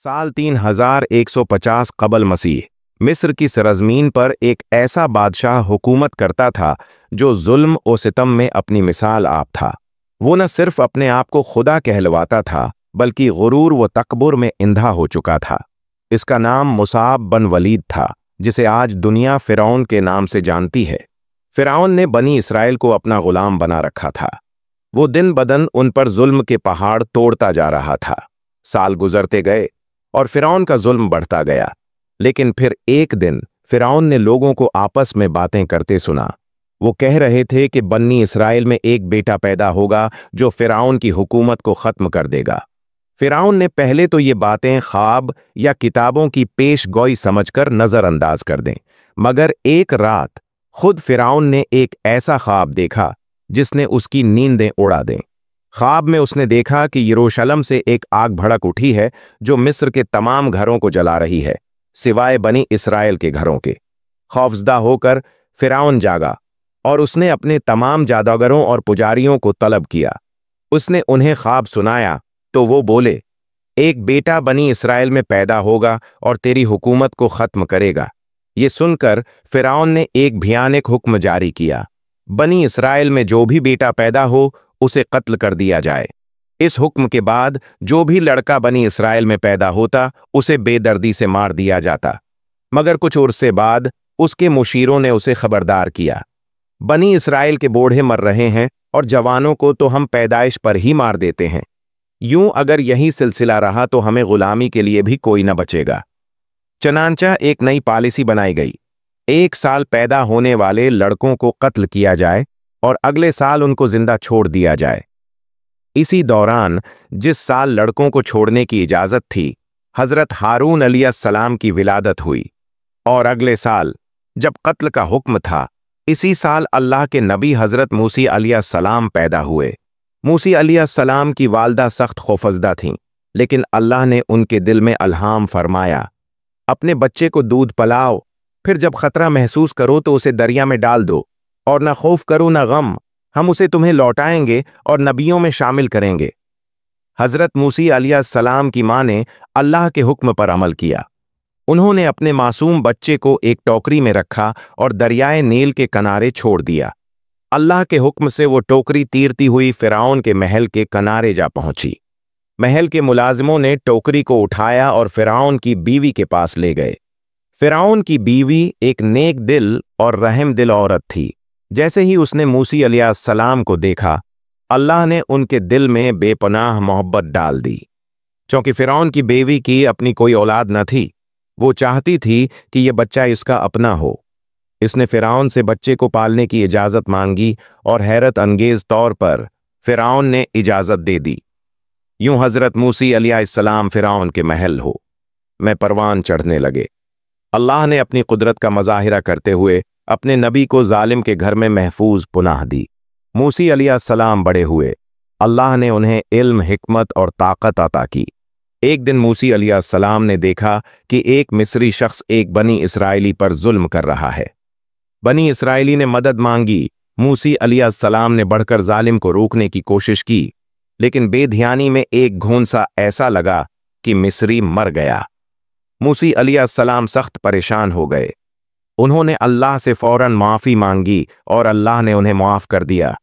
साल 3150 कबल मसीह मिस्र की सरजमीन पर एक ऐसा बादशाह हुकूमत करता था जो जुल्म और सितम में अपनी मिसाल आप था। वो न सिर्फ अपने आप को खुदा कहलवाता था बल्कि गुरूर व तकब्बुर में इंधा हो चुका था। इसका नाम मुसाब बन वलीद था, जिसे आज दुनिया फिरौन के नाम से जानती है। फिरौन ने बनी इसराइल को अपना गुलाम बना रखा था। वो दिन बदन उन पर जुल्म के पहाड़ तोड़ता जा रहा था। साल गुजरते गए और फिरौन का जुल्म बढ़ता गया। लेकिन फिर एक दिन फिरौन ने लोगों को आपस में बातें करते सुना। वो कह रहे थे कि बन्नी इसराइल में एक बेटा पैदा होगा जो फिरौन की हुकूमत को खत्म कर देगा। फिरौन ने पहले तो ये बातें ख्वाब या किताबों की पेश गोई समझकर नजरअंदाज कर दें, मगर एक रात खुद फिरौन ने एक ऐसा ख्वाब देखा जिसने उसकी नींदें उड़ा दें। ख्वाब में उसने देखा कि यरूशलेम से एक आग भड़क उठी है जो मिस्र के तमाम घरों को जला रही है, सिवाय बनी इसराइल के घरों के। खौफजदा होकर फिरौन जागा और उसने अपने तमाम जादूगरों और पुजारियों को तलब किया। उसने उन्हें ख्वाब सुनाया तो वो बोले, एक बेटा बनी इसराइल में पैदा होगा और तेरी हुकूमत को खत्म करेगा। ये सुनकर फिरौन ने एक भयानक हुक्म जारी किया, बनी इसराइल में जो भी बेटा पैदा हो उसे कत्ल कर दिया जाए। इस हुक्म के बाद जो भी लड़का बनी इसराइल में पैदा होता उसे बेदर्दी से मार दिया जाता। मगर कुछ उर्से बाद उसके मुशीरों ने उसे खबरदार किया, बनी इसराइल के बूढ़े मर रहे हैं और जवानों को तो हम पैदाइश पर ही मार देते हैं। यूं अगर यही सिलसिला रहा तो हमें गुलामी के लिए भी कोई न बचेगा। चनांचा एक नई पॉलिसी बनाई गई। एक साल पैदा होने वाले लड़कों को कत्ल किया जाए और अगले साल उनको जिंदा छोड़ दिया जाए। इसी दौरान जिस साल लड़कों को छोड़ने की इजाजत थी, हजरत हारून अलैहिस्सलाम की विलादत हुई, और अगले साल जब कत्ल का हुक्म था, इसी साल अल्लाह के नबी हजरत मूसी अलैहिस्सलाम पैदा हुए। मूसी अलैहिस्सलाम की वालदा सख्त खौफजदा थीं, लेकिन अल्लाह ने उनके दिल में अल्हाम फरमाया, अपने बच्चे को दूध पिलाओ, फिर जब खतरा महसूस करो तो उसे दरिया में डाल दो, और न खौफ करो न गम, हम उसे तुम्हें लौटाएंगे और नबियों में शामिल करेंगे। हजरत मूसी अलैहिस्सलाम की मां ने अल्लाह के हुक्म पर अमल किया। उन्होंने अपने मासूम बच्चे को एक टोकरी में रखा और दरियाए नील के किनारे छोड़ दिया। अल्लाह के हुक्म से वो टोकरी तीरती हुई फिरौन के महल के किनारे जा पहुंची। महल के मुलाजिमों ने टोकरी को उठाया और फिरौन की बीवी के पास ले गए। फिरौन की बीवी एक नेक दिल और रहम दिल औरत थी। जैसे ही उसने मूसी अलैहिस्सलाम को देखा, अल्लाह ने उनके दिल में बेपनाह मोहब्बत डाल दी। क्योंकि फिरौन की बीवी की अपनी कोई औलाद न थी, वो चाहती थी कि यह बच्चा इसका अपना हो। इसने फिरौन से बच्चे को पालने की इजाज़त मांगी और हैरत अंगेज तौर पर फिरौन ने इजाज़त दे दी। यूं हजरत मूसी अलैहिस्सलाम फिरौन के महल में परवान चढ़ने लगे। अल्लाह ने अपनी कुदरत का मज़ाहिरा करते हुए अपने नबी को जालिम के घर में महफूज पुनाह दी। मूसी अलैहिस्सलाम बड़े हुए। अल्लाह ने उन्हें इल्म, हिकमत और ताकत अता की। एक दिन मूसी अलैहिस्सलाम ने देखा कि एक मिस्री शख्स एक बनी इसराइली पर जुल्म कर रहा है। बनी इसराइली ने मदद मांगी। मूसी अलैहिस्सलाम ने बढ़कर जालिम को रोकने की कोशिश की, लेकिन बेध्यानी में एक घूंसा ऐसा लगा कि मिस्री मर गया। मूसी अलैहिस्सलाम सख्त परेशान हो गए। उन्होंने अल्लाह से फौरन माफ़ी मांगी और अल्लाह ने उन्हें माफ़ कर दिया।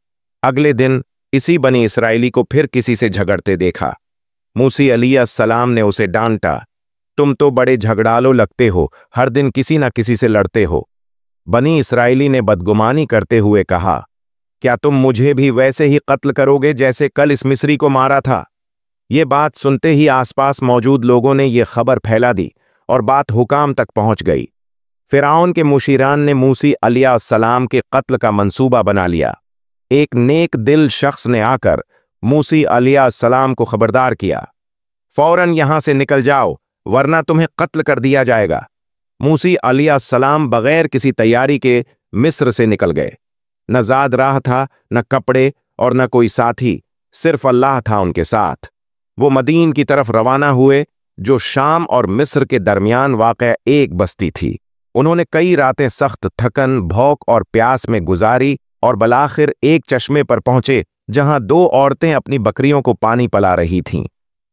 अगले दिन इसी बनी इसराइली को फिर किसी से झगड़ते देखा। मूसी अलैहिस्सलाम ने उसे डांटा, तुम तो बड़े झगड़ालू लगते हो, हर दिन किसी न किसी से लड़ते हो। बनी इसराइली ने बदगुमानी करते हुए कहा, क्या तुम मुझे भी वैसे ही कत्ल करोगे जैसे कल इस मिस्री को मारा था? ये बात सुनते ही आसपास मौजूद लोगों ने यह खबर फैला दी और बात हुकाम तक पहुंच गई। फिरौन के मुशीरान ने मूसी अलैहिस्सलाम के कत्ल का मंसूबा बना लिया। एक नेक दिल शख्स ने आकर मूसी अलैहिस्सलाम को खबरदार किया, फौरन यहां से निकल जाओ वरना तुम्हें कत्ल कर दिया जाएगा। मूसी अलैहिस्सलाम बगैर किसी तैयारी के मिस्र से निकल गए। न ज़ाद राह था, न कपड़े और न कोई साथी, सिर्फ अल्लाह था उनके साथ। वो मदीन की तरफ रवाना हुए जो शाम और मिस्र के दरमियान वाक़ एक बस्ती थी। उन्होंने कई रातें सख्त थकन, भूख और प्यास में गुजारी और बलाखिर एक चश्मे पर पहुंचे जहां दो औरतें अपनी बकरियों को पानी पिला रही थीं।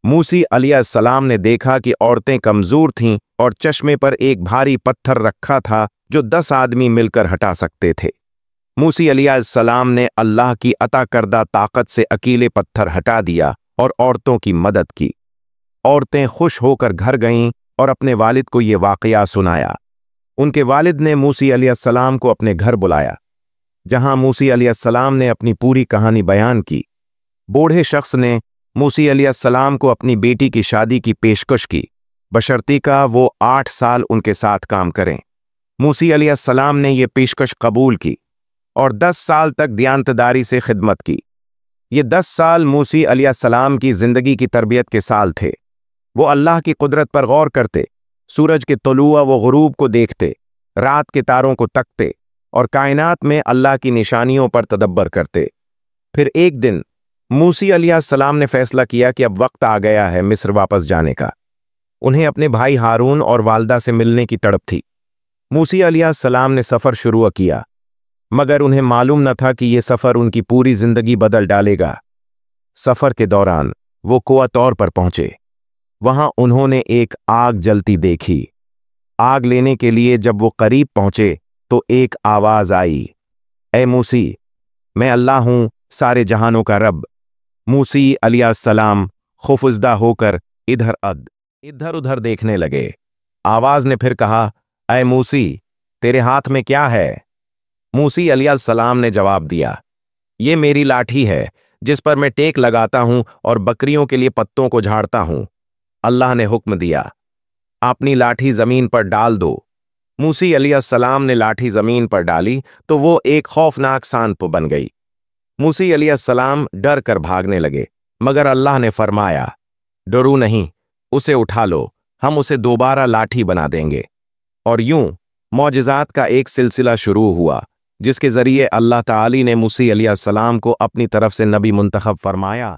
मूसी अलैहिस्सलाम ने देखा कि औरतें कमजोर थीं और चश्मे पर एक भारी पत्थर रखा था जो 10 आदमी मिलकर हटा सकते थे। मूसी अलैहिस्सलाम ने अल्लाह की अता करदा ताकत से अकेले पत्थर हटा दिया और औरतों की मदद की। औरतें खुश होकर घर गईं और अपने वालिद को ये वाकया सुनाया। उनके वालिद ने मूसी अलैहिस्सलाम को अपने घर बुलाया, जहां मूसी अलैहिस्सलाम ने अपनी पूरी कहानी बयान की। बूढ़े शख्स ने मूसी अलैहिस्सलाम को अपनी बेटी की शादी की पेशकश की, बशर्ते का वो 8 साल उनके साथ काम करें। मूसी अलैहिस्सलाम ने यह पेशकश कबूल की और 10 साल तक दियानतदारी से खिदमत की। ये 10 साल मूसी अलैहिस्सलाम की जिंदगी की तरबियत के साल थे। वो अल्लाह की कुदरत पर गौर करते, सूरज के तलुआ व गुरूब को देखते, रात के तारों को तकते और कायनात में अल्लाह की निशानियों पर तदब्बर करते। फिर एक दिन मूसी अलैहिस्सलाम ने फैसला किया कि अब वक्त आ गया है मिस्र वापस जाने का। उन्हें अपने भाई हारून और वालदा से मिलने की तड़प थी। मूसी अलैहिस्सलाम ने सफ़र शुरू किया, मगर उन्हें मालूम न था कि यह सफ़र उनकी पूरी जिंदगी बदल डालेगा। सफ़र के दौरान वो कुआ तौर पर पहुंचे। वहां उन्होंने एक आग जलती देखी। आग लेने के लिए जब वो करीब पहुंचे तो एक आवाज आई, ए मूसी, मैं अल्लाह हूं, सारे जहानों का रब। मूसी अलैहिस्सलाम खौफज़दा होकर इधर उधर देखने लगे। आवाज ने फिर कहा, ए मूसी, तेरे हाथ में क्या है? मूसी अलैहिस्सलाम ने जवाब दिया, ये मेरी लाठी है जिस पर मैं टेक लगाता हूं और बकरियों के लिए पत्तों को झाड़ता हूं। अल्लाह ने हुक्म दिया, अपनी लाठी जमीन पर डाल दो। मूसी अलैहिस्सलाम ने लाठी जमीन पर डाली तो वो एक खौफनाक सांप बन गई। मूसी अलैहिस्सलाम डर कर भागने लगे, मगर अल्लाह ने फरमाया, डरो नहीं, उसे उठा लो, हम उसे दोबारा लाठी बना देंगे। और यूं मौजिज़ात का एक सिलसिला शुरू हुआ, जिसके जरिए अल्लाह ताली ने मूसी अलैहिस्सलाम को अपनी तरफ से नबी मुंतखब फरमाया।